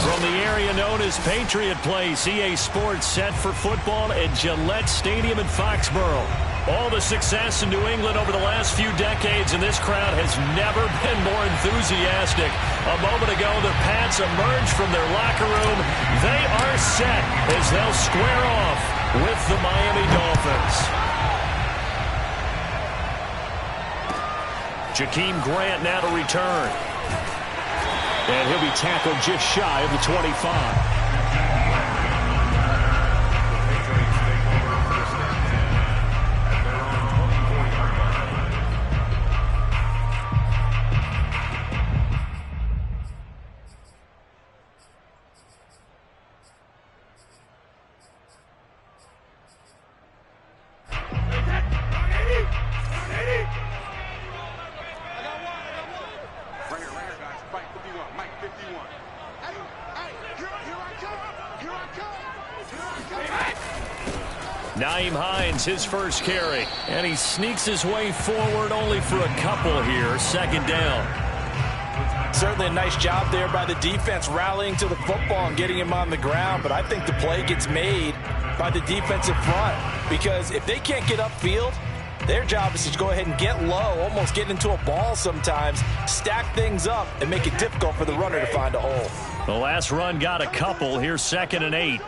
From the area known as Patriot Place, EA Sports set for football at Gillette Stadium in Foxborough. All the success in New England over the last few decades, and this crowd has never been more enthusiastic. A moment ago, the Pats emerged from their locker room. They are set as they'll square off with the Miami Dolphins. Jakeem Grant now to return. And he'll be tackled just shy of the 25. His first carry, and he sneaks his way forward only for a couple here. Second down. Certainly a nice job there by the defense rallying to the football and getting him on the ground, but I think the play gets made by the defensive front because if they can't get upfield, their job is to go ahead and get low, almost get into a ball sometimes, stack things up, and make it difficult for the runner to find a hole. The last run got a couple. Here's 2nd and 8.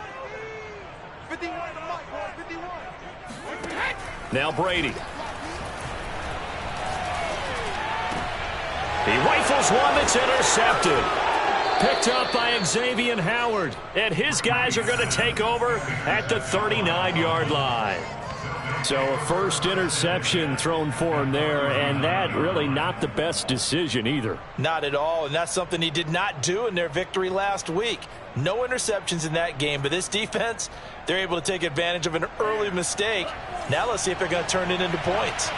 Now Brady. He rifles one that's intercepted. Picked up by Xavier Howard. And his guys are going to take over at the 39-yard line. So a first interception thrown for him there, and that really not the best decision either. Not at all, and that's something he did not do in their victory last week. No interceptions in that game, but this defense, they're able to take advantage of an early mistake. Now let's see if they're going to turn it into points.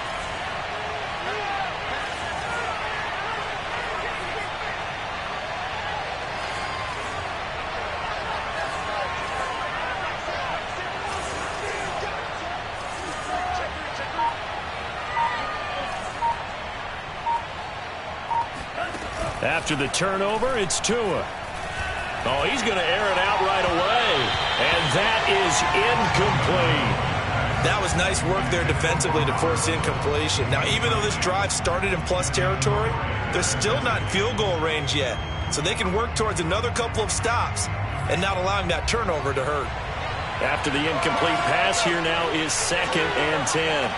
After the turnover, it's Tua. Oh, he's going to air it out right away. And that is incomplete. That was nice work there defensively to force incompletion. Now, even though this drive started in plus territory, they're still not in field goal range yet. So they can work towards another couple of stops and not allowing that turnover to hurt. After the incomplete pass, here now is 2nd and 10.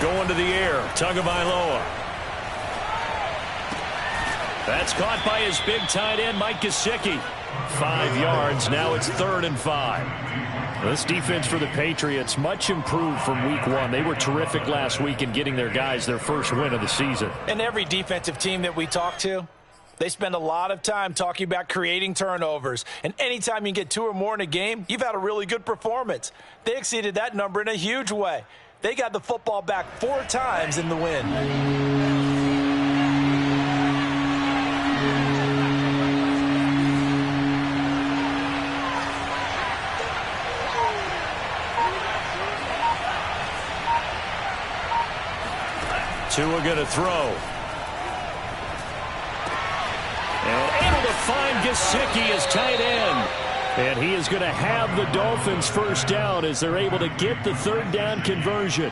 Going to the air, Tagovailoa. That's caught by his big tight end, Mike Gesicki. 5 yards. Now it's 3rd and 5. This defense for the Patriots much improved from week 1. They were terrific last week in getting their guys their first win of the season. And every defensive team that we talk to, they spend a lot of time talking about creating turnovers. And anytime you get 2 or more in a game, you've had a really good performance. They exceeded that number in a huge way. They got the football back 4 times in the win. Tua going to throw. And able to find Gesicki as tight end. And he is going to have the Dolphins first down as they're able to get the 3rd down conversion.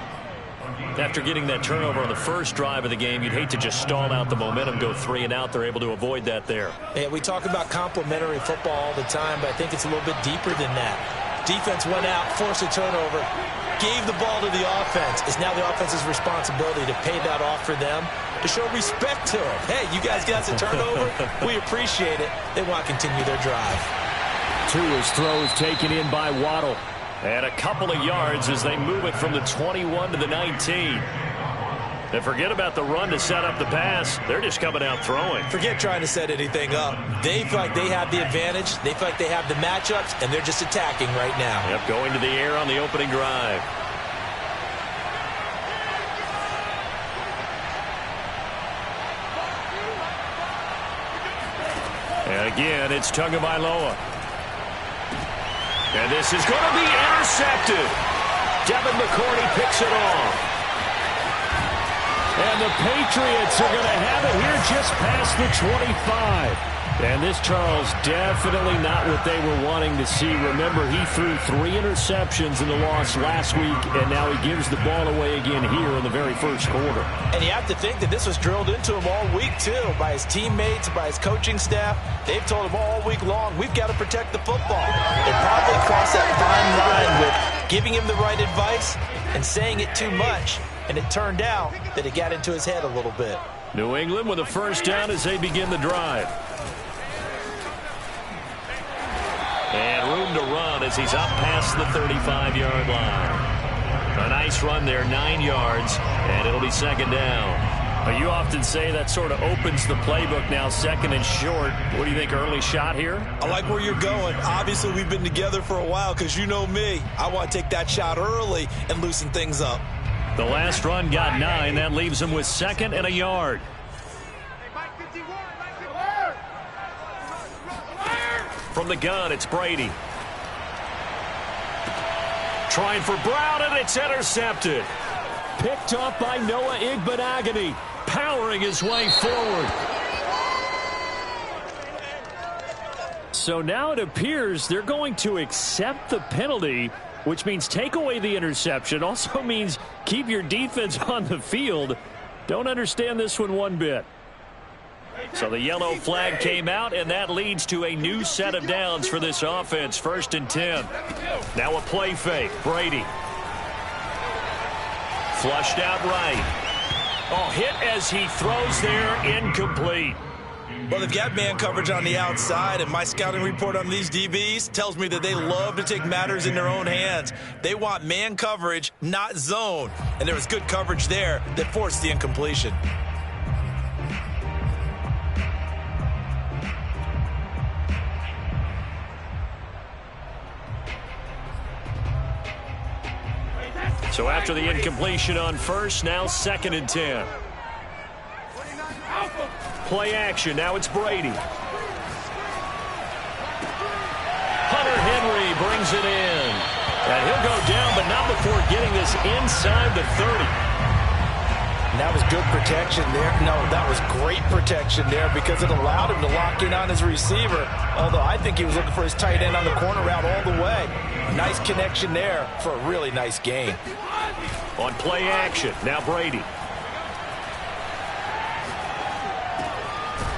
After getting that turnover on the first drive of the game, you'd hate to just stall out the momentum, go 3 and out. They're able to avoid that there. Yeah, we talk about complementary football all the time, but I think it's a little bit deeper than that. Defense went out, forced a turnover, gave the ball to the offense. It's now the offense's responsibility to pay that off for them, to show respect to them. Hey, you guys got the turnover. We appreciate it. They want to continue their drive. Tua's throw is taken in by Waddle. And a couple of yards as they move it from the 21 to the 19. And forget about the run to set up the pass. They're just coming out throwing. Forget trying to set anything up. They feel like they have the advantage. They feel like they have the matchups, and they're just attacking right now. Yep, going to the air on the opening drive. And again, it's Tagovailoa. And this is going to be intercepted. Devin McCourty picks it off. And the Patriots are going to have it here just Gets past the 25. And this, Charles, definitely not what they were wanting to see. Remember, he threw 3 interceptions in the loss last week, and now he gives the ball away again here in the very first quarter. And you have to think that this was drilled into him all week, too, by his teammates, by his coaching staff. They've told him all week long, we've got to protect the football. They probably crossed that fine line with giving him the right advice and saying it too much. And it turned out that it got into his head a little bit. New England with a first down as they begin the drive. And room to run as he's up past the 35-yard line. A nice run there, 9 yards, and it'll be second down. But you often say that sort of opens the playbook now, second and short. What do you think, early shot here? I like where you're going. Obviously, we've been together for a while because you know me. I want to take that shot early and loosen things up. The last run got 9. That leaves him with second and a yard. From the gun, it's Brady. Trying for Brown, and it's intercepted. Picked off by Noah Igbenogany, powering his way forward. So now it appears they're going to accept the penalty, which means take away the interception. Also means keep your defense on the field. Don't understand this one bit. So the yellow flag came out, and that leads to a new set of downs for this offense. 1st and 10. Now a play fake. Brady. Flushed out right. Oh, hit as he throws there. Incomplete. Well, they've got man coverage on the outside, and my scouting report on these DBs tells me that they love to take matters in their own hands. They want man coverage, not zone. And there was good coverage there that forced the incompletion. So after the incompletion on first, now 2nd and 10. Play action. Now it's Brady. Hunter Henry brings it in. And he'll go down, but not before getting this inside the 30. That was good protection there. No, that was great protection there because it allowed him to lock in on his receiver. Although I think he was looking for his tight end on the corner route all the way. Nice connection there for a really nice gain. On play action, now Brady.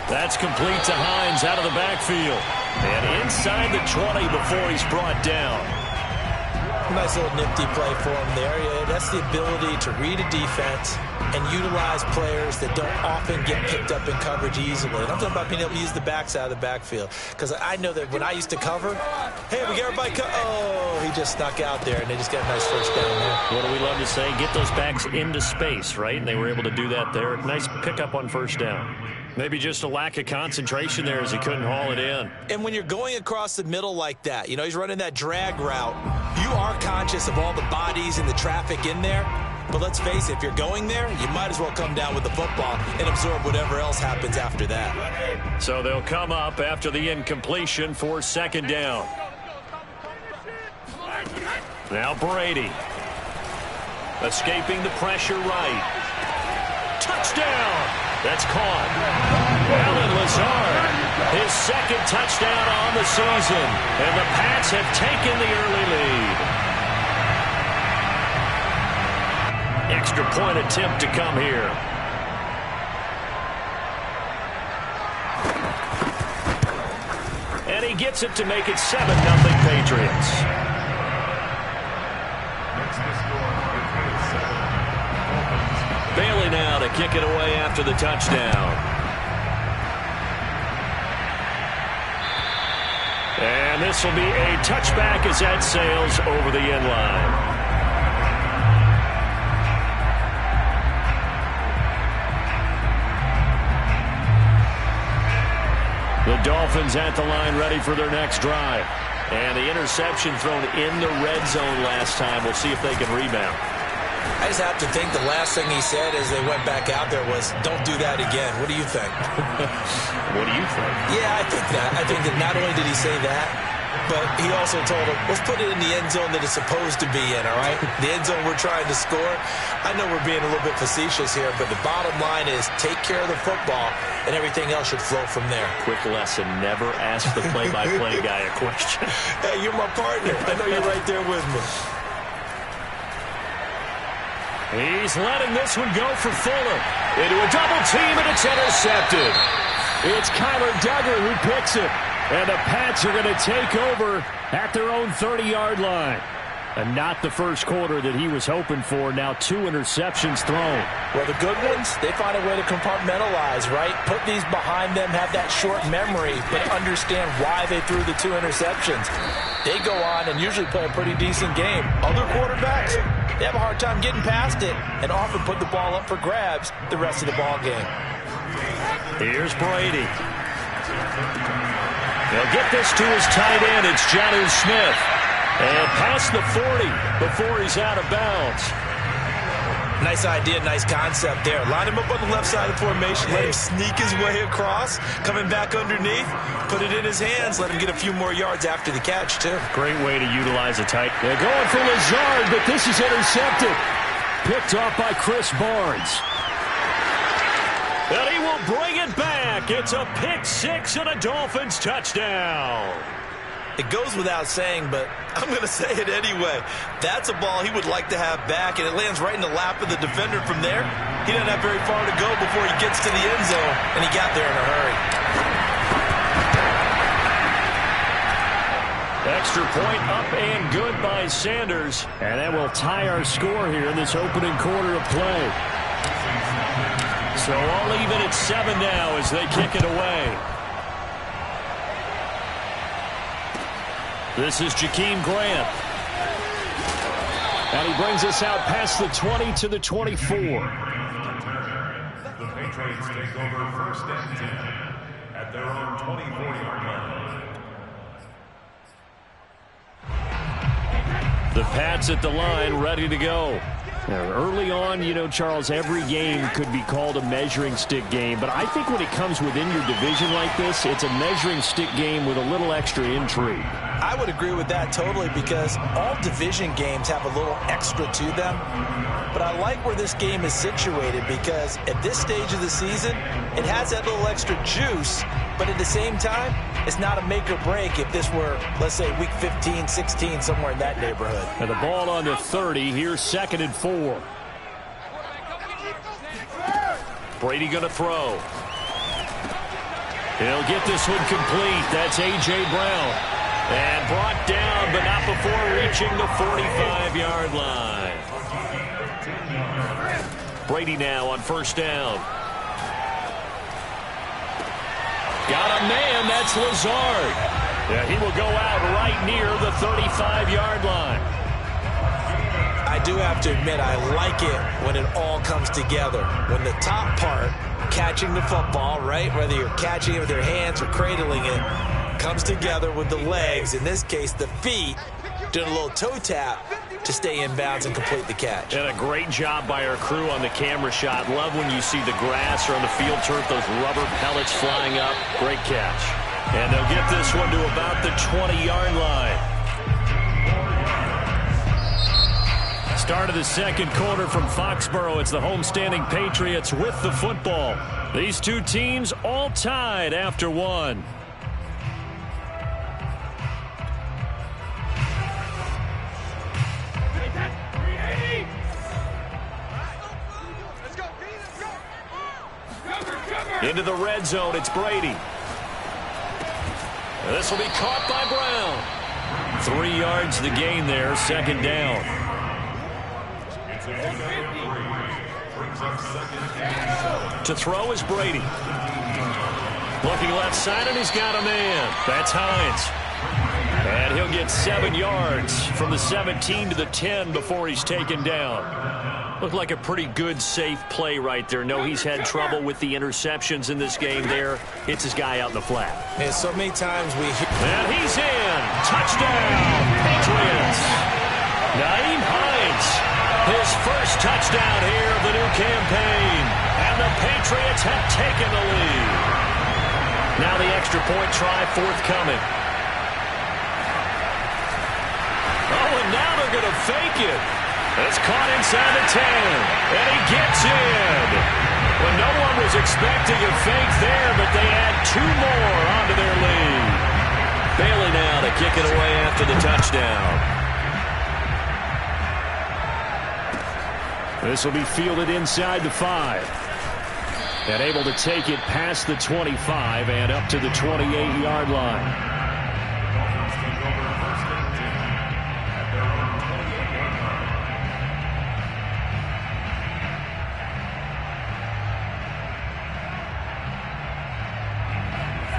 That's complete to Hines out of the backfield. And inside the 20 before he's brought down. Nice little nifty play for him there. Yeah, that's the ability to read a defense and utilize players that don't often get picked up in coverage easily. And I'm talking about being able to use the backs out of the backfield. Because I know that when I used to cover, hey, we got everybody oh, he just snuck out there, and they just got a nice first down there. What do we love to say? Get those backs into space, right? And they were able to do that there. Nice pickup on first down. Maybe just a lack of concentration there as he couldn't haul it in. And when you're going across the middle like that, you know, he's running that drag route, you are conscious of all the bodies and the traffic in there. But let's face it, if you're going there, you might as well come down with the football and absorb whatever else happens after that. So they'll come up after the incompletion for 2nd down. Now Brady. Escaping the pressure right. Touchdown! That's caught. Allen Lazard, his 2nd touchdown on the season. And the Pats have taken the early lead. Extra point attempt to come here. And he gets it to make it 7-0 Patriots. Bailey now to kick it away after the touchdown. And this will be a touchback as that sails over the end line. The Dolphins at the line ready for their next drive. And the interception thrown in the red zone last time. We'll see if they can rebound. I just have to think the last thing he said as they went back out there was, don't do that again. What do you think? What do you think? Yeah, I think that. I think that not only did he say that, but he also told him, let's put it in the end zone that it's supposed to be in, all right? The end zone we're trying to score. I know we're being a little bit facetious here, but the bottom line is take care of the football, and everything else should flow from there. Quick lesson, never ask the play-by-play guy a question. Hey, you're my partner. I know you're right there with me. He's letting this one go for Fuller. Into a double team, and it's intercepted. It's Kyler Duggar who picks it. And the Pats are going to take over at their own 30-yard line. And not the first quarter that he was hoping for. Now 2 interceptions thrown. Well, the good ones, they find a way to compartmentalize, right? Put these behind them, have that short memory, but understand why they threw the 2 interceptions. They go on and usually play a pretty decent game. Other quarterbacks, they have a hard time getting past it and often put the ball up for grabs the rest of the ball game. Here's Brady. He'll get this to his tight end. It's Jonnu Smith. And past the 40 before he's out of bounds. Nice idea, nice concept there. Line him up on the left side of the formation. Let him sneak his way across. Coming back underneath. Put it in his hands. Let him get a few more yards after the catch, too. Great way to utilize a tight. They're going for Lazard, but this is intercepted. Picked off by Chris Barnes. And he will bring it back. It's a pick 6 and a Dolphins touchdown. It goes without saying, but I'm going to say it anyway. That's a ball he would like to have back, and it lands right in the lap of the defender from there. He doesn't have very far to go before he gets to the end zone, and he got there in a hurry. Extra point up and good by Sanders. And that will tie our score here in this opening quarter of play. So all even at 7 now as they kick it away. This is Jakeem Grant. And he brings us out past the 20 to the 24. The Patriots take over first and 10 at their own 24-yard line. The Pats at the line, ready to go. Now, early on, you know, Charles, every game could be called a measuring stick game. But I think when it comes within your division like this, it's a measuring stick game with a little extra intrigue. I would agree with that totally because all division games have a little extra to them. But I like where this game is situated because at this stage of the season, it has that little extra juice. But at the same time, it's not a make or break if this were, let's say, week 15, 16, somewhere in that neighborhood. And the ball on the 30. Here's 2nd and 4. Brady going to throw. He'll get this one complete. That's A.J. Brown. And brought down, but not before reaching the 45-yard line. Brady now on first down. Got a man, that's Lazard. Yeah, he will go out right near the 35-yard line. I do have to admit, I like it when it all comes together. When the top part, catching the football, right, whether you're catching it with your hands or cradling it, comes together with the legs, in this case the feet, doing a little toe tap to stay in bounds and complete the catch. And a great job by our crew on the camera shot. Love when you see the grass or on the field turf, those rubber pellets flying up. Great catch. And they'll get this one to about the 20-yard line. Start of the second quarter from Foxborough. It's the homestanding Patriots with the football. These two teams all tied after one. Into the red zone, it's Brady. And this will be caught by Brown. 3 yards the gain there, 2nd down. To throw is Brady. Looking left side, and he's got a man. That's Hines. And he'll get 7 yards from the 17 to the 10 before he's taken down. Looked like a pretty good, safe play right there. No, he's had trouble with the interceptions in this game there. Hits his guy out in the flat. And so many times we hear... And he's in. Touchdown, Patriots. Nyheim Hines, his first touchdown here of the new campaign. And the Patriots have taken the lead. Now the extra point try forthcoming. they're going to fake it. It's caught inside the 10, and he gets in. Well, no one was expecting a fake there, but they add 2 more onto their lead. Bailey now to kick it away after the touchdown. This will be fielded inside the 5. And able to take it past the 25 and up to the 28-yard line.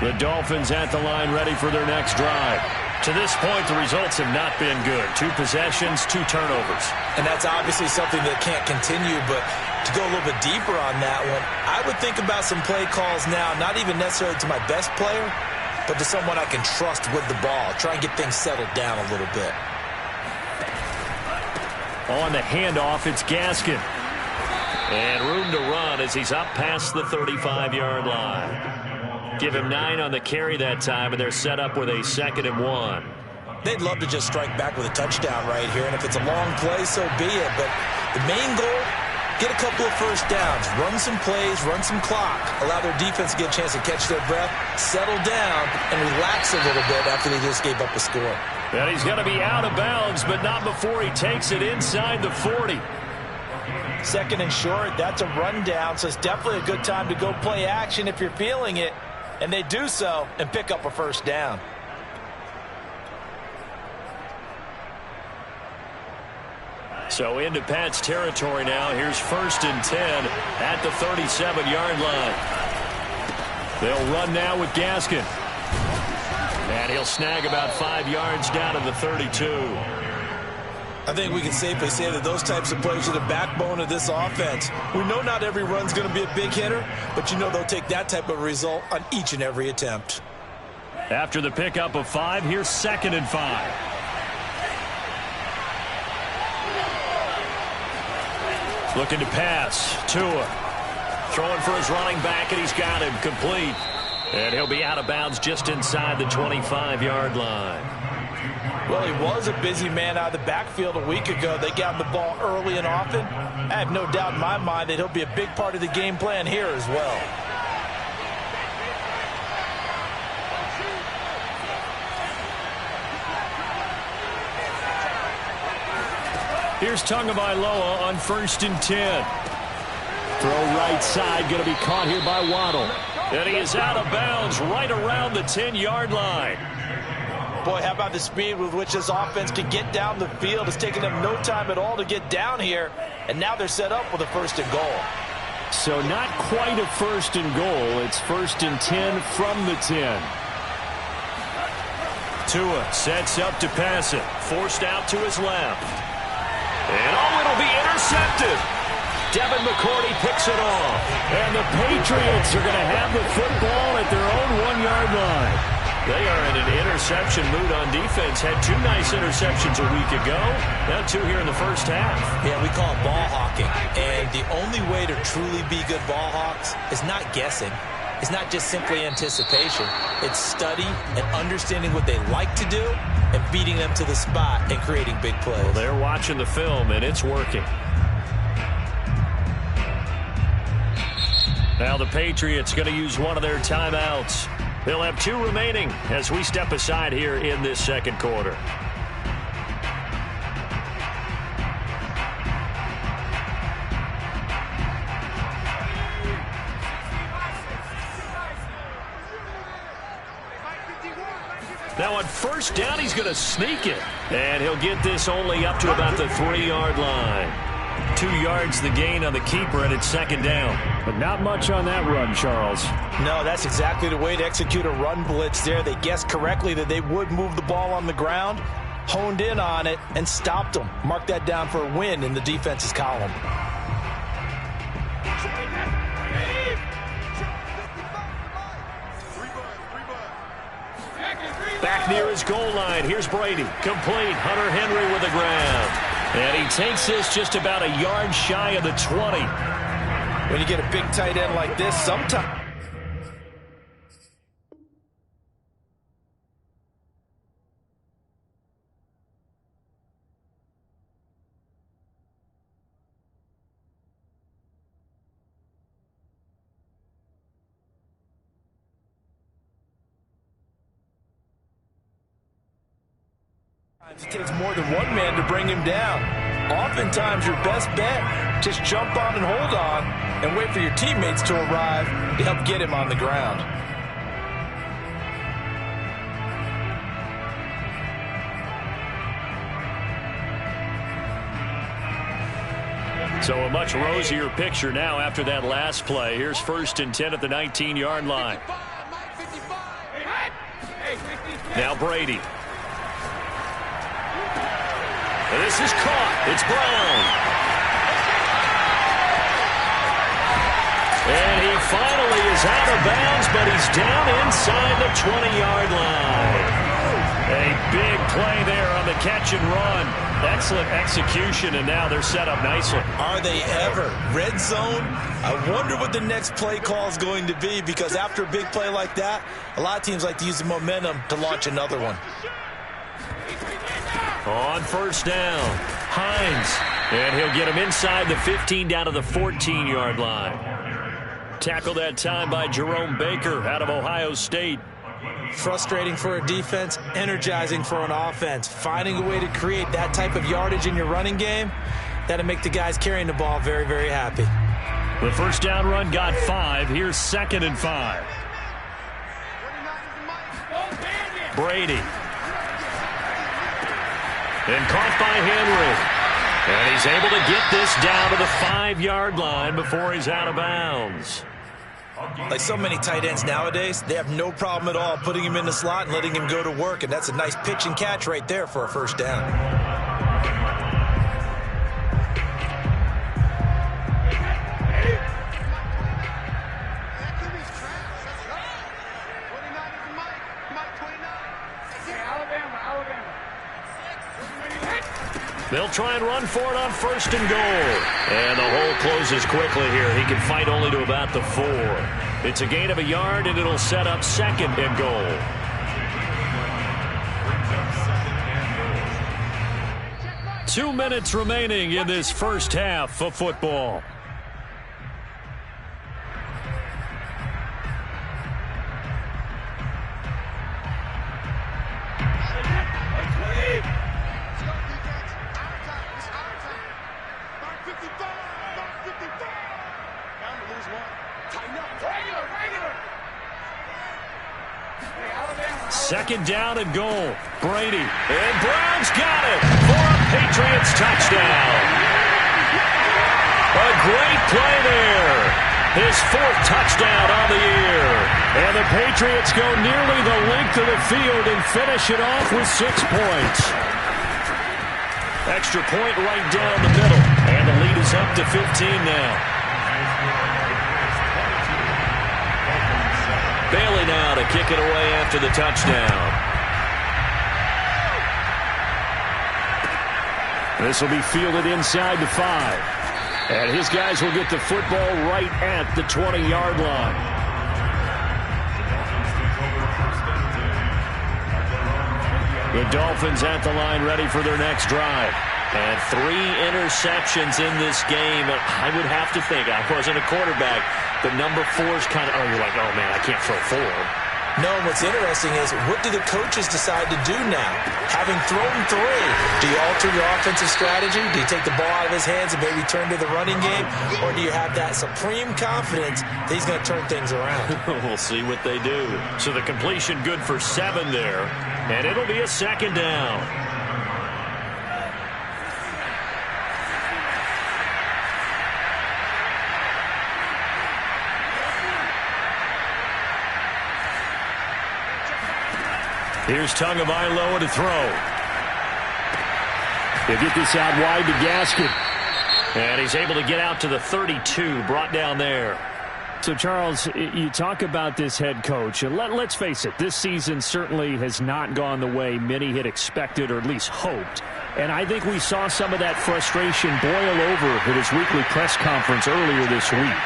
The Dolphins at the line ready for their next drive. To this point, the results have not been good. 2 possessions, 2 turnovers. And that's obviously something that can't continue, but to go a little bit deeper on that one, I would think about some play calls now, not even necessarily to my best player, but to someone I can trust with the ball. Try and get things settled down a little bit. On the handoff, it's Gaskin. And room to run as he's up past the 35-yard line. Give him 9 on the carry that time, and they're set up with a 2nd and 1. They'd love to just strike back with a touchdown right here, and if it's a long play, so be it. But the main goal, get a couple of first downs, run some plays, run some clock, allow their defense to get a chance to catch their breath, settle down, and relax a little bit after they just gave up a score. And he's going to be out of bounds, but not before he takes it inside the 40. 2nd and short, that's a rundown, so it's definitely a good time to go play action if you're feeling it. And they do so and pick up a first down. So into Pat's territory now. Here's 1st and 10 at the 37-yard line. They'll run now with Gaskin. And he'll snag about 5 yards down to the 32. I think we can safely say that those types of plays are the backbone of this offense. We know not every run's going to be a big hitter, but you know they'll take that type of result on each and every attempt. After the pickup of 5, here's 2nd and 5. Looking to pass. Tua throwing for his running back, and he's got him complete. And he'll be out of bounds just inside the 25-yard line. Well, he was a busy man out of the backfield a week ago. They got him the ball early and often. I have no doubt in my mind that he'll be a big part of the game plan here as well. Here's Tagovailoa on 1st and 10. Throw right side, going to be caught here by Waddle. And he is out of bounds right around the 10-yard line. Boy, how about the speed with which this offense can get down the field? It's taken them no time at all to get down here, and now they're set up with a 1st and goal. So not quite a 1st and goal. It's 1st and 10 from the 10. Tua sets up to pass it. Forced out to his left. And it'll be intercepted. Devin McCourty picks it off. And the Patriots are going to have the football at their own 1-yard line. They are in an interception mood on defense. Had 2 nice interceptions a week ago. Now 2 here in the first half. Yeah, we call it ball hawking. And the only way to truly be good ball hawks is not guessing. It's not just simply anticipation. It's study and understanding what they like to do and beating them to the spot and creating big plays. Well, they're watching the film, and it's working. Now the Patriots going to use one of their timeouts. They'll have 2 remaining as we step aside here in this second quarter. Now on 1st down, he's going to sneak it. And he'll get this only up to about the 3-yard line. 2 yards the gain on the keeper, and it's 2nd down. But not much on that run, Charles. No, that's exactly the way to execute a run blitz there. They guessed correctly that they would move the ball on the ground, honed in on it, and stopped them. Mark that down for a win in the defense's column. Back near his goal line. Here's Brady. Complete. Hunter Henry with the ground. And he takes this just about a yard shy of the 20. When you get a big tight end like this, sometimes It takes more than one man to bring him down. Oftentimes, your best bet, just jump on and hold on and wait for your teammates to arrive to help get him on the ground. So a much rosier picture now after that last play. Here's 1st and 10 at the 19-yard line. Now Brady. This is caught. It's Brown. And he finally is out of bounds, but he's down inside the 20-yard line. A big play there on the catch and run. Excellent execution, and now they're set up nicely. Are they ever? Red zone? I wonder what the next play call is going to be, because after a big play like that, a lot of teams like to use the momentum to launch another one. On 1st down, Hines. And he'll get him inside the 15 down to the 14-yard line. Tackled that time by Jerome Baker out of Ohio State. Frustrating for a defense, energizing for an offense. Finding a way to create that type of yardage in your running game, that'll make the guys carrying the ball very, very happy. The 1st down run got 5. Here's 2nd and 5. Brady. And caught by Henry. And he's able to get this down to the 5-yard line before he's out of bounds. Like so many tight ends nowadays, they have no problem at all putting him in the slot and letting him go to work, and that's a nice pitch and catch right there for a 1st down. They'll try and run for it on 1st and goal. And the hole closes quickly here. He can fight only to about the 4. It's a gain of a yard, and it'll set up 2nd and goal. Two minutes remaining in this first half of football. Second down and goal. Brady. And Brown's got it for a Patriots touchdown. A great play there. His 4th touchdown on the year. And the Patriots go nearly the length of the field and finish it off with 6 points. Extra point right down the middle. And the lead is up to 15 now. Bailey now to kick it away after the touchdown. This will be fielded inside the 5. And his guys will get the football right at the 20-yard line. The Dolphins at the line ready for their next drive. And 3 interceptions in this game. I would have to think, I wasn't a quarterback, but number 4's kind of, you're like, oh, man, I can't throw 4. No, what's interesting is, what do the coaches decide to do now? Having thrown 3, do you alter your offensive strategy? Do you take the ball out of his hands and maybe turn to the running game? Or do you have that supreme confidence that he's going to turn things around? We'll see what they do. So the completion good for 7 there, and it'll be a 2nd down. Here's Tagovailoa to throw. They get this out wide to Gaskin. And he's able to get out to the 32, brought down there. So, Charles, you talk about this head coach, and let's face it, this season certainly has not gone the way many had expected or at least hoped. And I think we saw some of that frustration boil over at his weekly press conference earlier this week.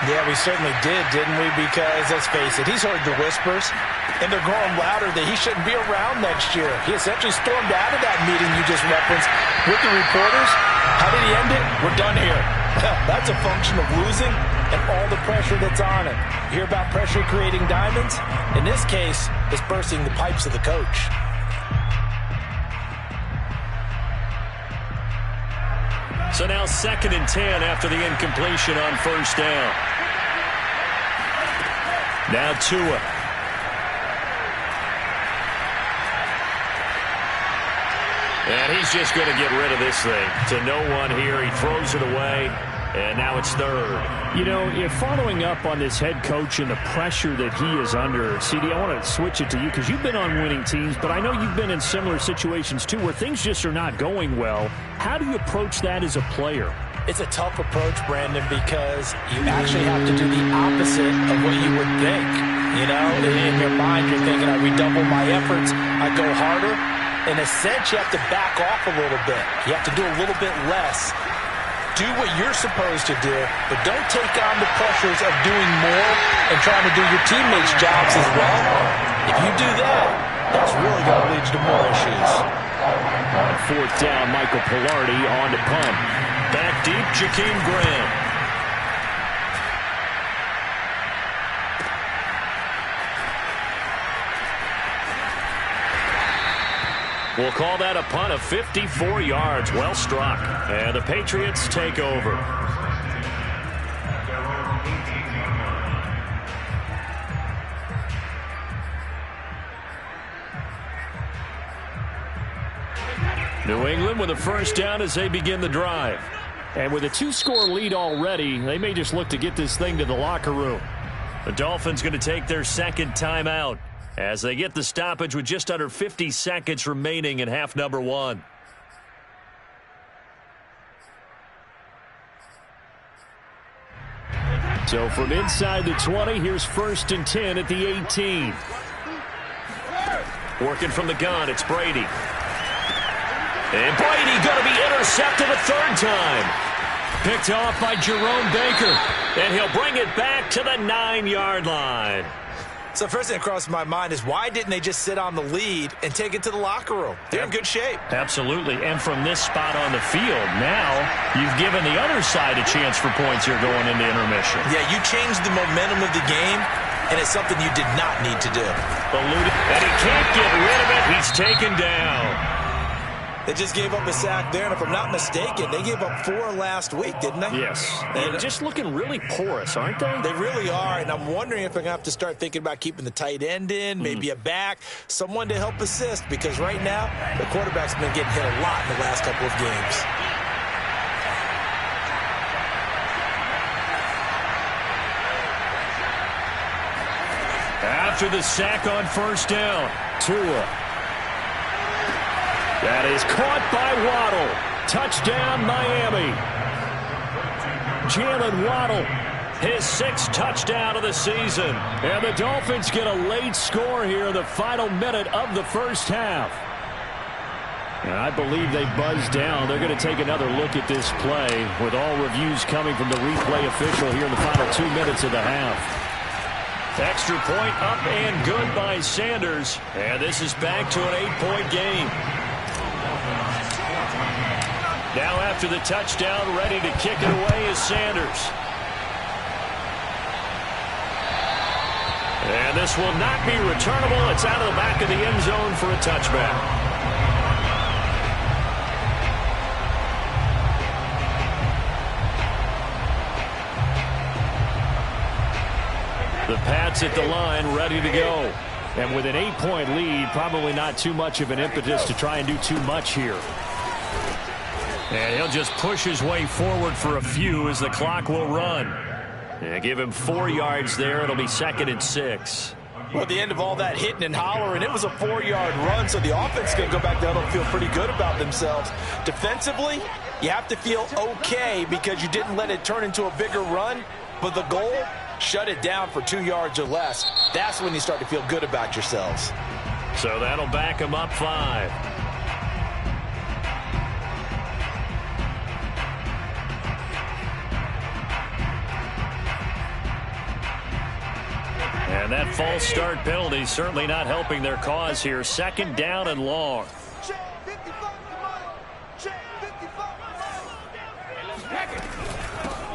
Yeah, we certainly did, didn't we? Because, let's face it, he's heard the whispers, and they're growing louder that he shouldn't be around next year. He essentially stormed out of that meeting you just referenced with the reporters. How did he end it? We're done here. That's a function of losing and all the pressure that's on him. You hear about pressure creating diamonds? In this case, it's bursting the pipes of the coach. So now 2nd and 10 after the incompletion on first down. Now Tua. And he's just going to get rid of this thing. To no one here. He throws it away. And now it's 3rd. You know, if following up on this head coach and the pressure that he is under, CD, I want to switch it to you because you've been on winning teams, but I know you've been in similar situations too where things just are not going well. How do you approach that as a player? It's a tough approach, Brandon, because you actually have to do the opposite of what you would think. You know, in your mind, you're thinking, I redouble my efforts, I go harder. In a sense, you have to back off a little bit. You have to do a little bit less. Do what you're supposed to do, but don't take on the pressures of doing more and trying to do your teammates' jobs as well. If you do that, that's really going to lead you to more issues. On 4th down, Michael Pilardi on to punt. Back deep, Jakeem Graham. We'll call that a punt of 54 yards. Well struck. And the Patriots take over. New England with a first down as they begin the drive. And with a 2-score lead already, they may just look to get this thing to the locker room. The Dolphins going to take their 2nd timeout as they get the stoppage with just under 50 seconds remaining in half number 1. So from inside the 20, here's 1st and 10 at the 18. Working from the gun, it's Brady. And Brady going to be intercepted a 3rd time. Picked off by Jerome Baker. And he'll bring it back to the 9-yard line. So first thing that crossed my mind is why didn't they just sit on the lead and take it to the locker room? They're in good shape. Absolutely. And from this spot on the field, now you've given the other side a chance for points here going into intermission. Yeah, you changed the momentum of the game, and it's something you did not need to do. And he can't get rid of it. He's taken down. They just gave up a sack there, and if I'm not mistaken, they gave up 4 last week, didn't they? Yes. And just looking really porous, aren't they? They really are, and I'm wondering if I'm going to have to start thinking about keeping the tight end in, maybe a back, someone to help assist, because right now, the quarterback's been getting hit a lot in the last couple of games. After the sack on first down, Tua. That is caught by Waddle. Touchdown, Miami. Jalen Waddle, his 6th touchdown of the season. And the Dolphins get a late score here in the final minute of the first half. And I believe they buzzed down. They're going to take another look at this play with all reviews coming from the replay official here in the final 2 minutes of the half. Extra point up and good by Sanders. And this is back to an 8-point game. Now after the touchdown, ready to kick it away is Sanders. And this will not be returnable. It's out of the back of the end zone for a touchback. The Pats at the line, ready to go. And with an 8-point lead, probably not too much of an impetus to try and do too much here. And he'll just push his way forward for a few as the clock will run. And give him 4 yards there. It'll be 2nd and 6. Well, at the end of all that hitting and hollering, it was a 4-yard run, so the offense is going to go back down and feel pretty good about themselves. Defensively, you have to feel okay because you didn't let it turn into a bigger run, but the goal, shut it down for 2 yards or less. That's when you start to feel good about yourselves. So that'll back them up 5. And that false start penalty certainly not helping their cause here. 2nd down and long.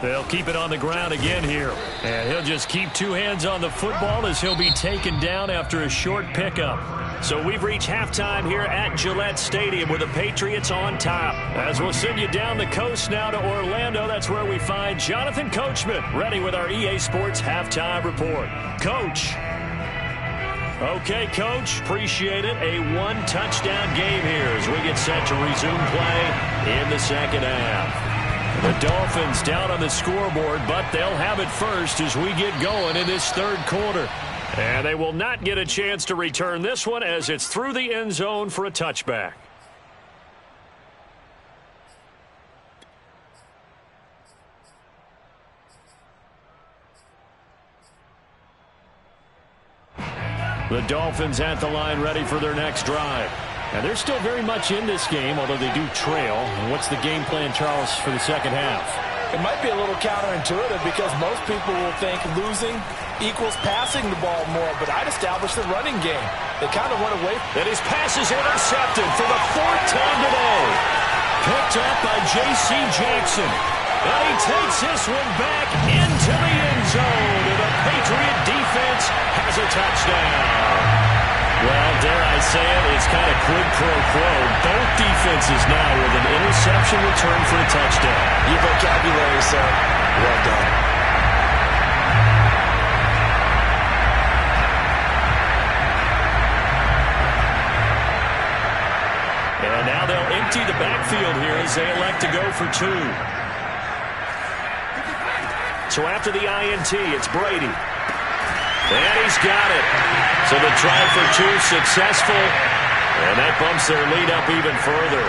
They'll keep it on the ground again here. And he'll just keep two hands on the football as he'll be taken down after a short pickup. So we've reached halftime here at Gillette Stadium with the Patriots on top. As we'll send you down the coast now to Orlando, that's where we find Jonathan Coachman ready with our EA Sports halftime report. Coach. Okay, Coach, appreciate it. A one-touchdown game here as we get set to resume play in the second half. The Dolphins down on the scoreboard, but they'll have it first as we get going in this third quarter. And they will not get a chance to return this one as it's through the end zone for a touchback. The Dolphins at the line ready for their next drive. And they're still very much in this game, although they do trail. And what's the game plan, Charles, for the second half? It might be a little counterintuitive because most people will think losing equals passing the ball more, but I'd establish the running game. They kind of went away. And his pass is intercepted for the fourth time today. Picked up by J.C. Jackson. And he takes this one back into the end zone. And the Patriot defense has a touchdown. Well, dare I say it, it's kind of quid pro quo. Both defenses now with an interception return for a touchdown. Your vocabulary, sir. Well done. And now they'll empty the backfield here as they elect to go for two. So after the INT, it's Brady. And he's got it. So the try for two successful. And that bumps their lead up even further.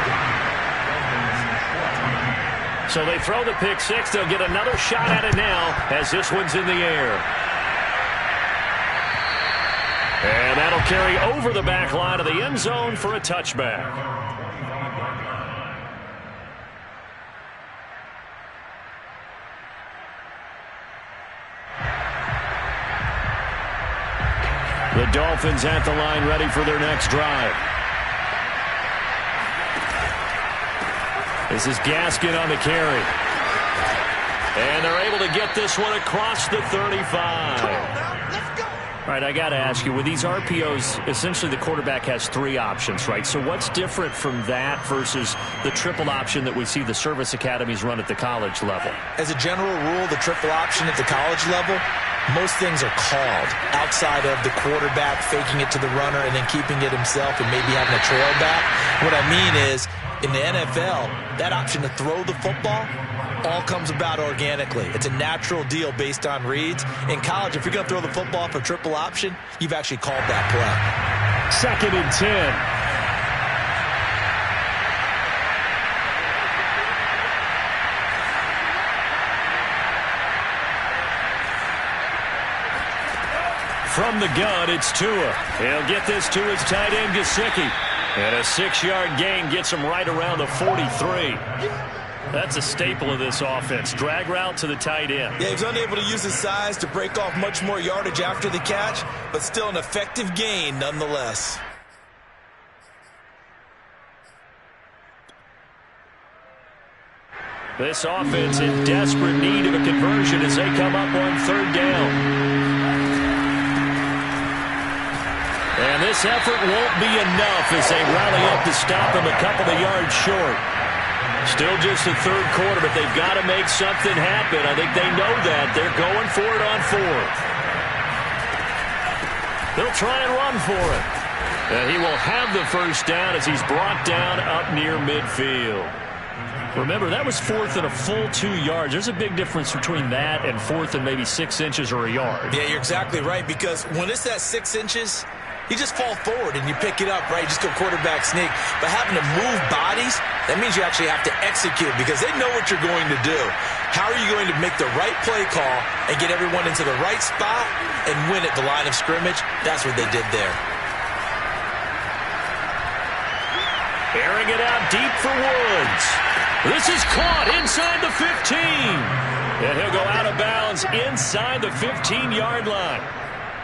So they throw the pick six. They'll get another shot at it now as this one's in the air. And that'll carry over the back line of the end zone for a touchback. The Dolphins at the line ready for their next drive. This is Gaskin on the carry. And they're able to get this one across the 35. All right, I got to ask you, with these RPOs, essentially the quarterback has three options, right? So what's different from that versus the triple option that we see the service academies run at the college level? As a general rule, the triple option at the college level, most things are called outside of the quarterback faking it to the runner and then keeping it himself and maybe having a trail back. What I mean is, in the NFL, that option to throw the football all comes about organically. It's a natural deal based on reads. In college, if you're going to throw the football for triple option, you've actually called that play. 2nd and 10. From the gun, it's Tua. He'll get this to his tight end, Gesicki. And a 6-yard gain gets him right around the 43. That's a staple of this offense. Drag route to the tight end. Yeah, he's unable to use his size to break off much more yardage after the catch, but still an effective gain nonetheless. This offense in desperate need of a conversion as they come up on 3rd down. And this effort won't be enough as they rally up to stop him a couple of yards short. Still just the 3rd quarter, but they've got to make something happen. I think they know that. They're going for it on 4th. They'll try and run for it. And he will have the first down as he's brought down up near midfield. Remember, that was 4th and a full 2 yards. There's a big difference between that and 4th and maybe 6 inches or a yard. Yeah, you're exactly right, because when it's that 6 inches, you just fall forward and you pick it up, right? You just go quarterback sneak. But having to move bodies, that means you actually have to execute because they know what you're going to do. How are you going to make the right play call and get everyone into the right spot and win at the line of scrimmage? That's what they did there. Airing it out deep for Woods. This is caught inside the 15. And he'll go out of bounds inside the 15-yard line.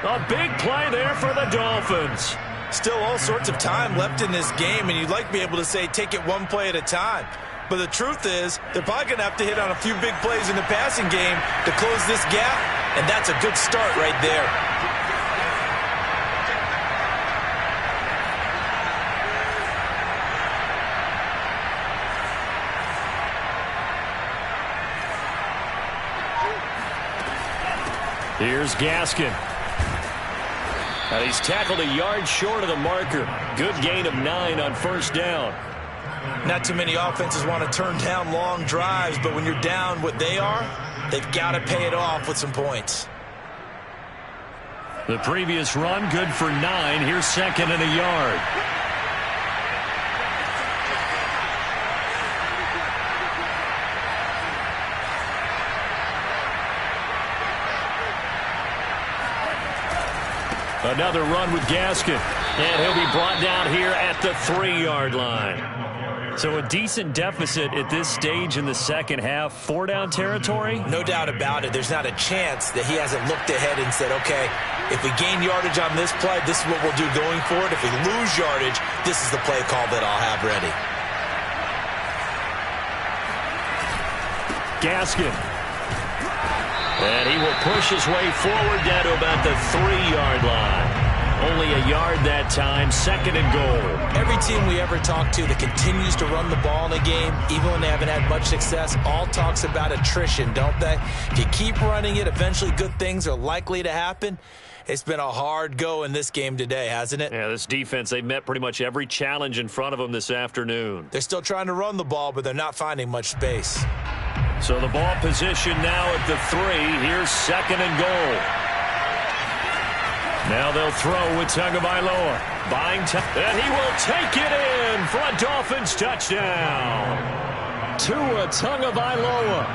A big play there for the Dolphins. Still all sorts of time left in this game, and you'd like to be able to say take it one play at a time. But the truth is, they're probably going to have to hit on a few big plays in the passing game to close this gap, and that's a good start right there. Here's Gaskin. And he's tackled a yard short of the marker. Good gain of 9 on first down. Not too many offenses want to turn down long drives, but when you're down what they are, they've got to pay it off with some points. The previous run, good for 9. Here's second and a yard. Another run with Gaskin. And he'll be brought down here at the 3-yard line. So a decent deficit at this stage in the second half. 4-down territory? No doubt about it. There's not a chance that he hasn't looked ahead and said, okay, if we gain yardage on this play, this is what we'll do going forward. If we lose yardage, this is the play call that I'll have ready. Gaskin. And he will push his way forward down to about the 3-yard line. Only a yard that time, second and goal. Every team we ever talk to that continues to run the ball in a game, even when they haven't had much success, all talks about attrition, don't they? If you keep running it, eventually good things are likely to happen. It's been a hard go in this game today, hasn't it? Yeah, this defense, they've met pretty much every challenge in front of them this afternoon. They're still trying to run the ball, but they're not finding much space. So the ball position now at the 3. Here's second and goal. Now they'll throw with Tagovailoa. Buying time, and he will take it in for a Dolphins touchdown. Tua Tagovailoa,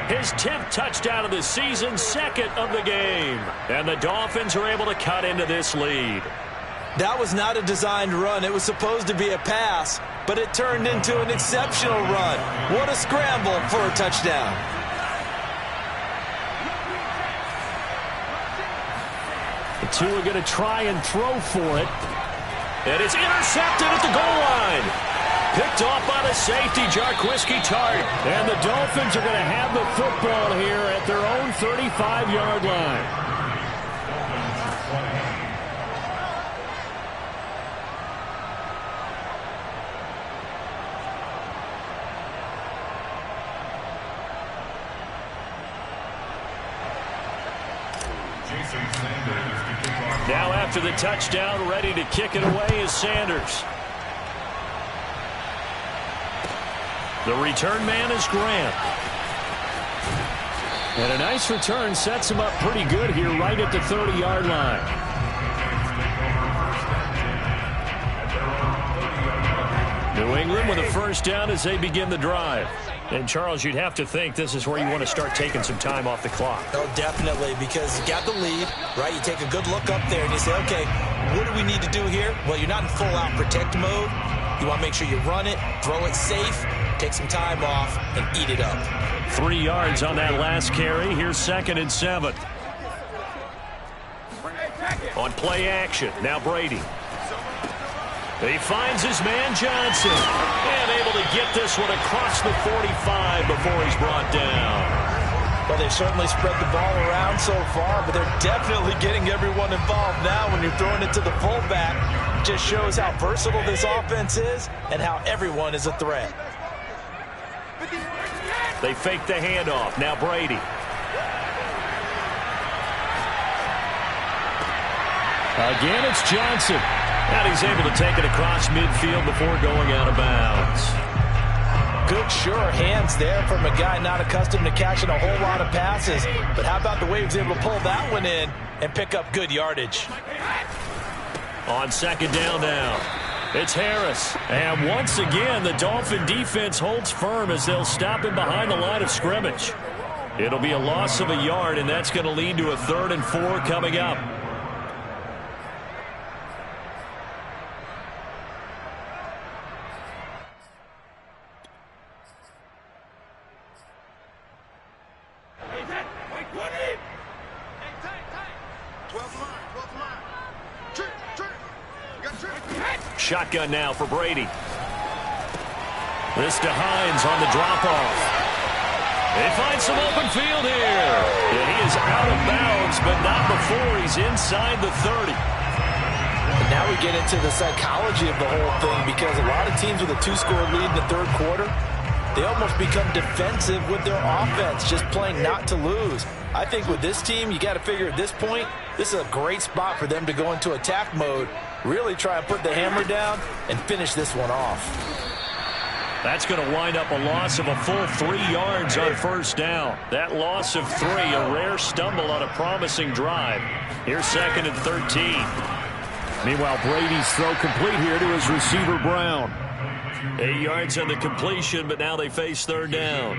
his 10th touchdown of the season, second of the game. And the Dolphins are able to cut into this lead. That was not a designed run. It was supposed to be a pass, but it turned into an exceptional run. What a scramble for a touchdown. The Tua going to try and throw for it. And it's intercepted at the goal line. Picked off by the safety, Jarquiski Tart. And the Dolphins are going to have the football here at their own 35-yard line. Now after the touchdown, ready to kick it away is Sanders. The return man is Grant. And a nice return sets him up pretty good here right at the 30-yard line. New England with a first down as they begin the drive. And, Charles, you'd have to think this is where you want to start taking some time off the clock. Oh, definitely, because you got the lead, right? You take a good look up there and you say, okay, what do we need to do here? Well, you're not in full-out protect mode. You want to make sure you run it, throw it safe, take some time off, and eat it up. 3 yards on that last carry. Here's second and 7. On play action, now Brady. He finds his man Johnson, and able to get this one across the 45 before he's brought down. Well, they've certainly spread the ball around so far, but they're definitely getting everyone involved now when you're throwing it to the fullback. It just shows how versatile this offense is and how everyone is a threat. They fake the handoff. Now Brady. Again, it's Johnson. And he's able to take it across midfield before going out of bounds. Good, sure hands there from a guy not accustomed to catching a whole lot of passes. But how about the way he was able to pull that one in and pick up good yardage? On second down now, it's Harris. And once again, the Dolphin defense holds firm as they'll stop him behind the line of scrimmage. It'll be a loss of a yard, and that's going to lead to a 3rd and 4 coming up. Shotgun now for Brady. This to Hines on the drop-off. They find some open field here. And he is out of bounds, but not before he's inside the 30. And now we get into the psychology of the whole thing, because a lot of teams with a 2-score lead in the third quarter, they almost become defensive with their offense, just playing not to lose. I think with this team, you got to figure at this point, this is a great spot for them to go into attack mode, really try and put the hammer down and finish this one off. That's going to wind up a loss of a full 3 yards on first down. That loss of 3, a rare stumble on a promising drive. Here's 2nd and 13. Meanwhile, Brady's throw complete here to his receiver, Brown. 8 yards on the completion, but now they face 3rd down.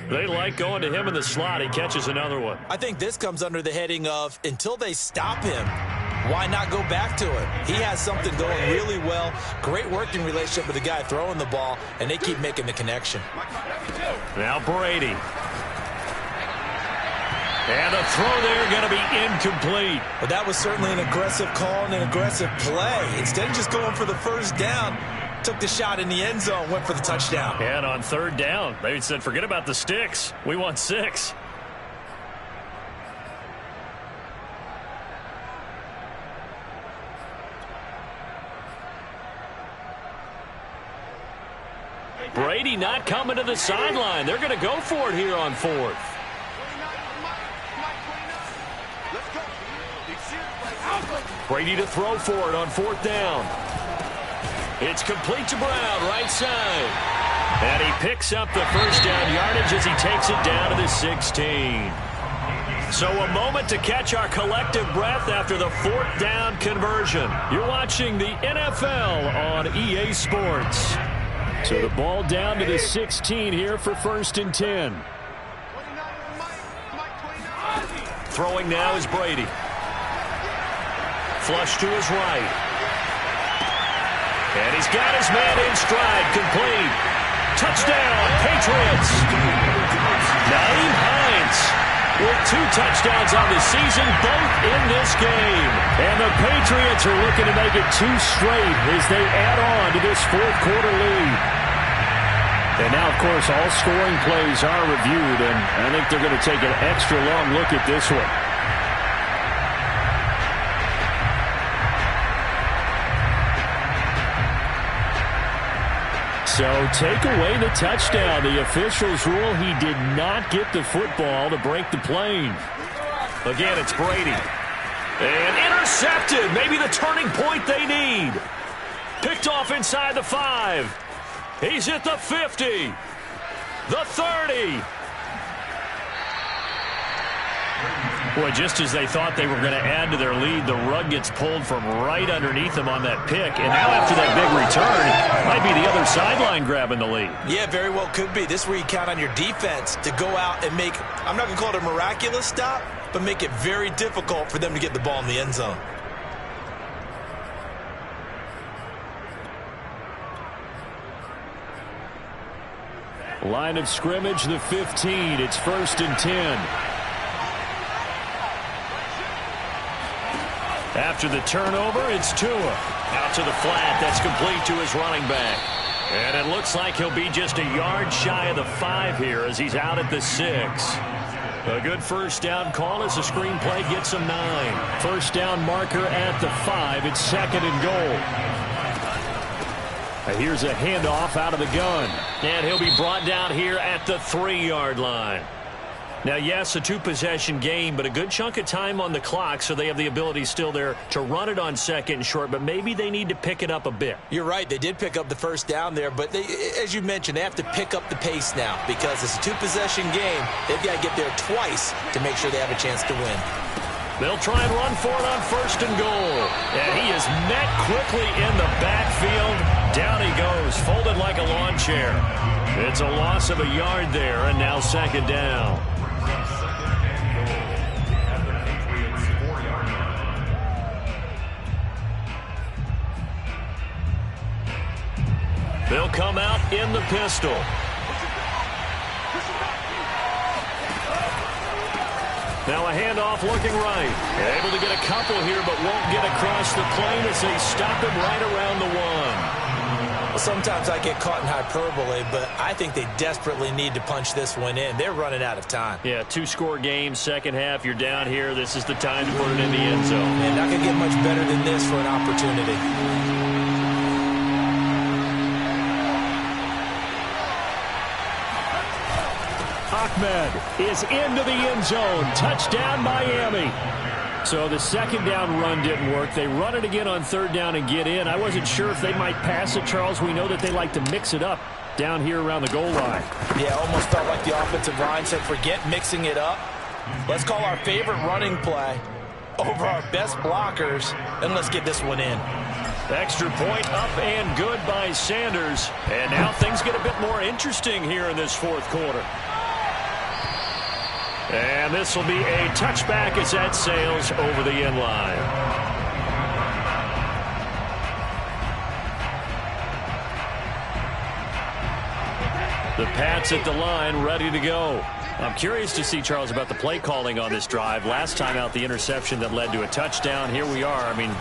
They like going to him in the slot. He catches another one. I think this comes under the heading of, until they stop him, why not go back to it? He has something going really well. Great working relationship with the guy throwing the ball, and they keep making the connection. Now Brady. And the throw there going to be incomplete. But that was certainly an aggressive call and an aggressive play. Instead of just going for the first down, took the shot in the end zone, went for the touchdown. And on 3rd down, they said, forget about the sticks. We want 6. Brady not coming to the sideline. They're going to go for it here on 4th. Brady to throw for it on 4th down. It's complete to Brown, right side. And he picks up the first down yardage as he takes it down to the 16. So a moment to catch our collective breath after the 4th down conversion. You're watching the NFL on EA Sports. So the ball down to the 16 here for 1st and 10. Throwing now is Brady. Flush to his right. And he's got his man in stride, complete. Touchdown, Patriots. Nyheim Hines with 2 touchdowns on the season, both in this game. And the Patriots are looking to make it 2 straight as they add on to this 4th quarter lead. And now, of course, all scoring plays are reviewed, and I think they're going to take an extra long look at this one. So take away the touchdown. The officials rule he did not get the football to break the plane. Again, it's Brady. And intercepted. Maybe the turning point they need. Picked off inside the 5. He's at the 50. The 30. Boy, just as they thought they were going to add to their lead, the rug gets pulled from right underneath them on that pick. And now after that big return, might be the other sideline grabbing the lead. Yeah, very well could be. This is where you count on your defense to go out and make, I'm not going to call it a miraculous stop, but make it very difficult for them to get the ball in the end zone. Line of scrimmage, the 15. It's 1st and 10. After the turnover, it's Tua. Out to the flat. That's complete to his running back. And it looks like he'll be just a yard shy of the 5 here as he's out at the 6. A good first down call as the screenplay gets him 9. First down marker at the 5. It's 2nd and goal. Here's a handoff out of the gun. And he'll be brought down here at the 3-yard line. Now, yes, a 2-possession game, but a good chunk of time on the clock, so they have the ability still there to run it on 2nd and short, but maybe they need to pick it up a bit. You're right. They did pick up the first down there, but they, as you mentioned, they have to pick up the pace now because it's a 2-possession game. They've got to get there twice to make sure they have a chance to win. They'll try and run for it on 1st and goal. And he is met quickly in the backfield. Down he goes, folded like a lawn chair. It's a loss of a yard there, and now 2nd down. They'll come out in the pistol. Now a handoff looking right. Able to get a couple here, but won't get across the plane as they stop him right around the 1. Well, sometimes I get caught in hyperbole, but I think they desperately need to punch this one in. They're running out of time. Yeah, two-score game, second half. You're down here. This is the time to put it in the end zone. And not going to get much better than this for an opportunity. Ahmed is into the end zone. Touchdown, Miami. So the second down run didn't work. They run it again on third down and get in. I wasn't sure if they might pass it, Charles. We know that they like to mix it up down here around the goal line. Yeah, almost felt like the offensive line said, forget mixing it up. Let's call our favorite running play over our best blockers, and let's get this one in. Extra point up and good by Sanders. And now things get a bit more interesting here in this fourth quarter. And this will be a touchback as that sails over the end line. The Pats at the line, ready to go. I'm curious to see, Charles, about the play calling on this drive. Last time out, the interception that led to a touchdown. Here we are. I mean,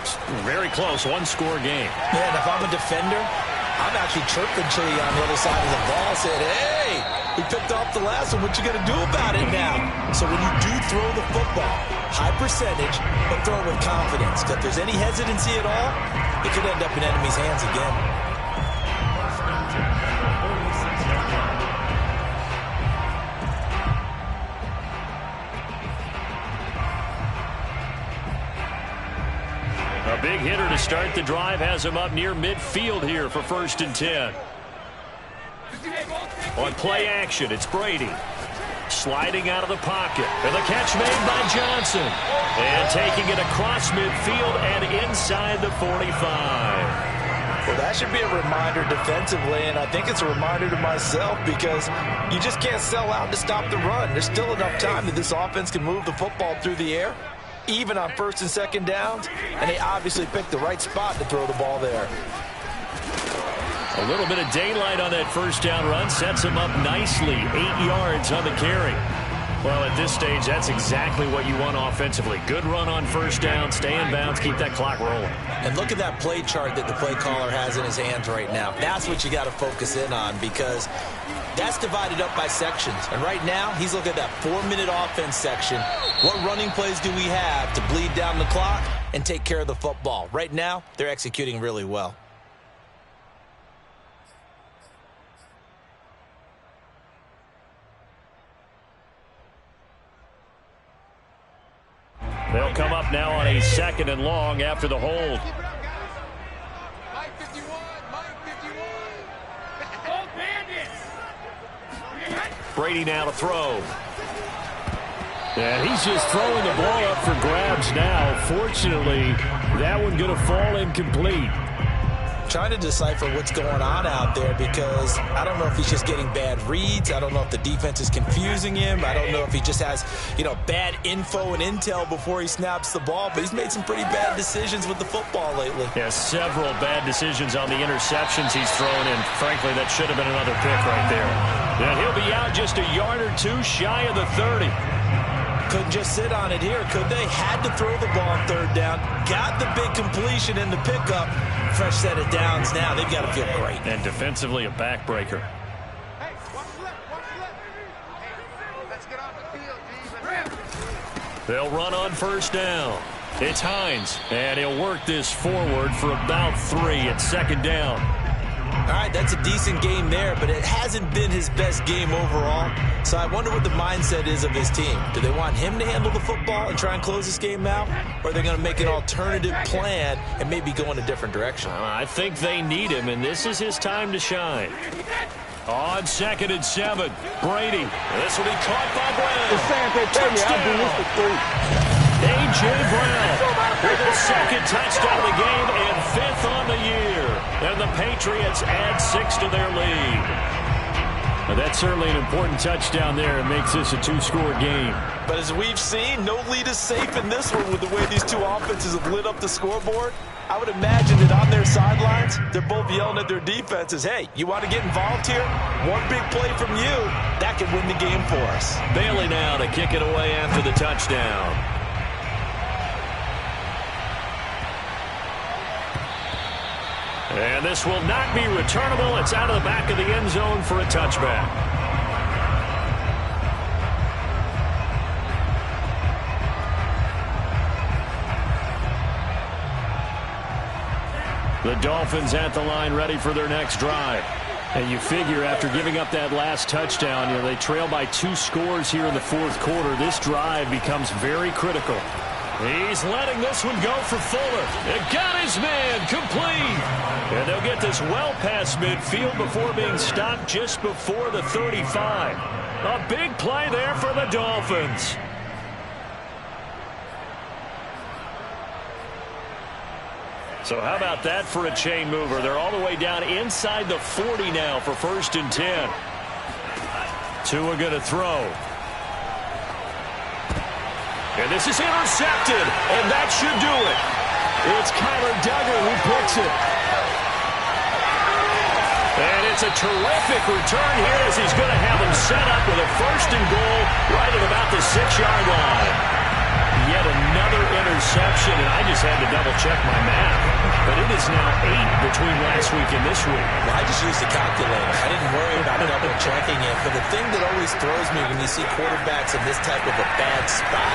very close, one-score game. Yeah, and if I'm a defender, I'm actually chirping to you on the other side of the ball, saying, hey, we picked off the last one. What you going to do about it now? So when you do throw the football, high percentage, but throw it with confidence. If there's any hesitancy at all, it could end up in enemy's hands again. A big hitter to start the drive has him up near midfield here for 1st and 10. On play action, it's Brady. Sliding out of the pocket. And the catch made by Johnson. And taking it across midfield and inside the 45. Well, that should be a reminder defensively, and I think it's a reminder to myself because you just can't sell out to stop the run. There's still enough time that this offense can move the football through the air, even on 1st and 2nd downs, and they obviously picked the right spot to throw the ball there. A little bit of daylight on that first down run sets him up nicely. 8 yards on the carry. Well, at this stage, that's exactly what you want offensively. Good run on first down, stay in bounds, keep that clock rolling. And look at that play chart that the play caller has in his hands right now. That's what you got to focus in on because that's divided up by sections. And right now, he's looking at that 4-minute offense section. What running plays do we have to bleed down the clock and take care of the football? Right now, they're executing really well. They'll come up now on a 2nd and long after the hold. Brady now to throw. And he's just throwing the ball up for grabs now. Fortunately, that one going to fall incomplete. Trying to decipher what's going on out there because I don't know if he's just getting bad reads. I don't know if the defense is confusing him. I don't know if he just has, bad info and intel before he snaps the ball. But he's made some pretty bad decisions with the football lately. Yeah, several bad decisions on the interceptions he's thrown in. Frankly, that should have been another pick right there. And he'll be out just a yard or two shy of the 30. Couldn't just sit on it here, could they? Had to throw the ball on 3rd down. Got the big completion in the pickup. Fresh set of downs now. They've got to feel great. And defensively, a backbreaker. They'll run on 1st down. It's Hines, and he'll work this forward for about 3 at 2nd down. All right, that's a decent game there, but it hasn't been his best game overall. So I wonder what the mindset is of his team. Do they want him to handle the football and try and close this game out? Or are they going to make an alternative plan and maybe go in a different direction? I think they need him, and this is his time to shine. On 2nd and 7, Brady. This will be caught by Brown. Touchdown! A.J. Brown with his 2nd touchdown of the game and 5th on the year. And the Patriots add 6 to their lead. Now that's certainly an important touchdown there. It makes this a 2-score game. But as we've seen, no lead is safe in this one with the way these two offenses have lit up the scoreboard. I would imagine that on their sidelines, they're both yelling at their defenses, hey, you want to get involved here? One big play from you, that could win the game for us. Bailey now to kick it away after the touchdown. And this will not be returnable. It's out of the back of the end zone for a touchback. The Dolphins at the line ready for their next drive. And you figure after giving up that last touchdown, they trail by 2 scores here in the fourth quarter. This drive becomes very critical. He's letting this one go for Fuller. It got his man complete. And they'll get this well past midfield before being stopped just before the 35. A big play there for the Dolphins. So how about that for a chain mover? They're all the way down inside the 40 now for 1st and 10. Tua going to throw. And this is intercepted, and that should do it. It's Kyler Duggar who picks it. And it's a terrific return here as he's going to have him set up with a 1st and goal right at about the 6-yard line. Yet another interception, and I just had to double-check my math. But it is now 8 between last week and this week. Well, I just used the calculator. I didn't worry about double-checking it. But the thing that always throws me when you see quarterbacks in this type of a bad spot,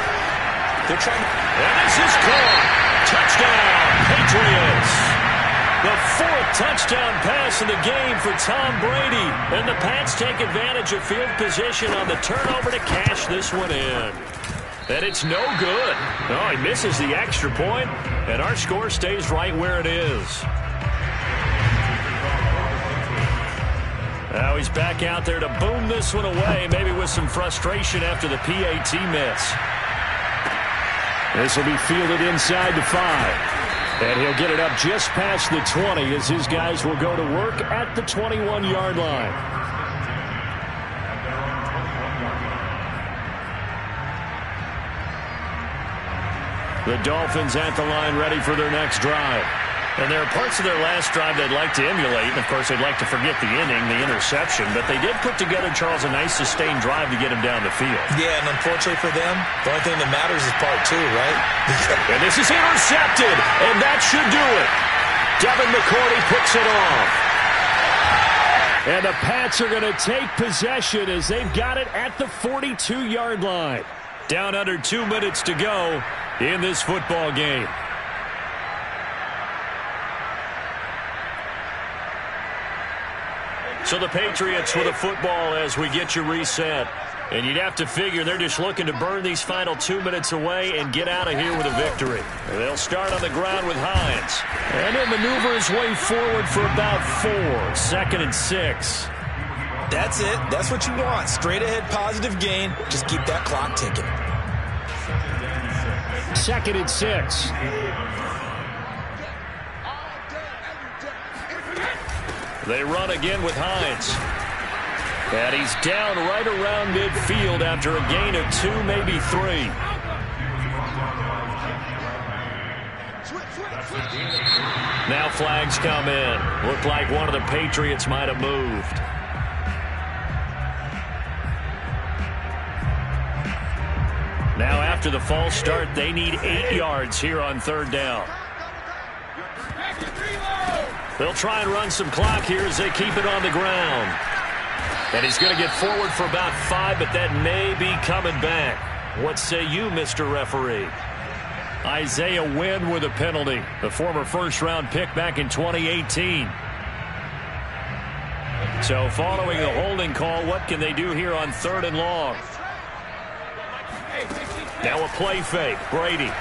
they're trying to... And this is caught. Touchdown, Patriots. The 4th touchdown pass in the game for Tom Brady. And the Pats take advantage of field position on the turnover to cash this one in. And it's no good. Oh, he misses the extra point, and our score stays right where it is. Now he's back out there to boom this one away, maybe with some frustration after the PAT miss. This will be fielded inside the 5. And he'll get it up just past the 20 as his guys will go to work at the 21-yard line. The Dolphins at the line ready for their next drive. And there are parts of their last drive they'd like to emulate. And, of course, they'd like to forget the inning, the interception. But they did put together, Charles, a nice sustained drive to get him down the field. Yeah, and unfortunately for them, the only thing that matters is part 2, right? And this is intercepted, and that should do it. Devin McCourty picks it off. And the Pats are going to take possession as they've got it at the 42-yard line. Down under 2 minutes to go in this football game. So the Patriots with a football as we get you reset. And you'd have to figure they're just looking to burn these final 2 minutes away and get out of here with a victory. And they'll start on the ground with Hines. And he'll maneuver his way forward for about 4. 2nd and 6. That's it. That's what you want. Straight ahead positive gain. Just keep that clock ticking. 2nd and 6. They run again with Hines. And he's down right around midfield after a gain of 2, maybe 3. Now flags come in. Looked like one of the Patriots might have moved. Now after the false start, they need 8 yards here on 3rd down. They'll try and run some clock here as they keep it on the ground. And he's going to get forward for about 5, but that may be coming back. What say you, Mr. Referee? Isaiah Wynn with a penalty, the former first-round pick back in 2018. So following the holding call, what can they do here on 3rd and long? Now a play fake. Brady.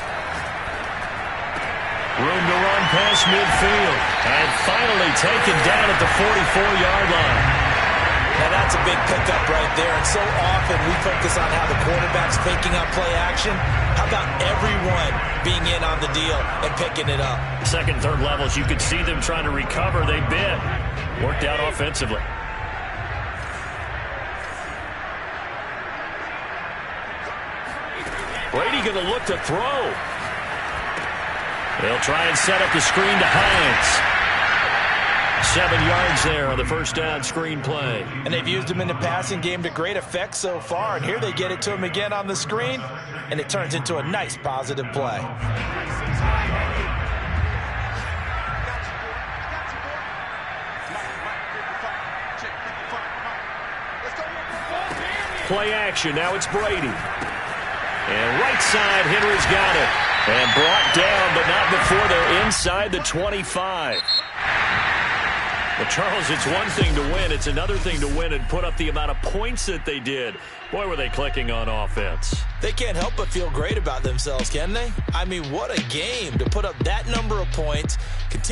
Room to run past midfield. And finally taken down at the 44-yard line. Now that's a big pickup right there. And so often we focus on how the quarterback's picking up play action. How about everyone being in on the deal and picking it up? 2nd, 3rd levels, you could see them trying to recover. They bit. Worked out offensively. Brady going to look to throw. They'll try and set up the screen to Hines. 7 yards there on the first down screen play. And they've used him in the passing game to great effect so far. And here they get it to him again on the screen. And it turns into a nice positive play. play action. Now it's Brady. And right side, Henry's got it. And brought down, but not before they're inside the 25. Well, Charles, it's one thing to win. It's another thing to win and put up the amount of points that they did. Boy, were they clicking on offense. They can't help but feel great about themselves, can they? I mean, what a game to put up that number of points.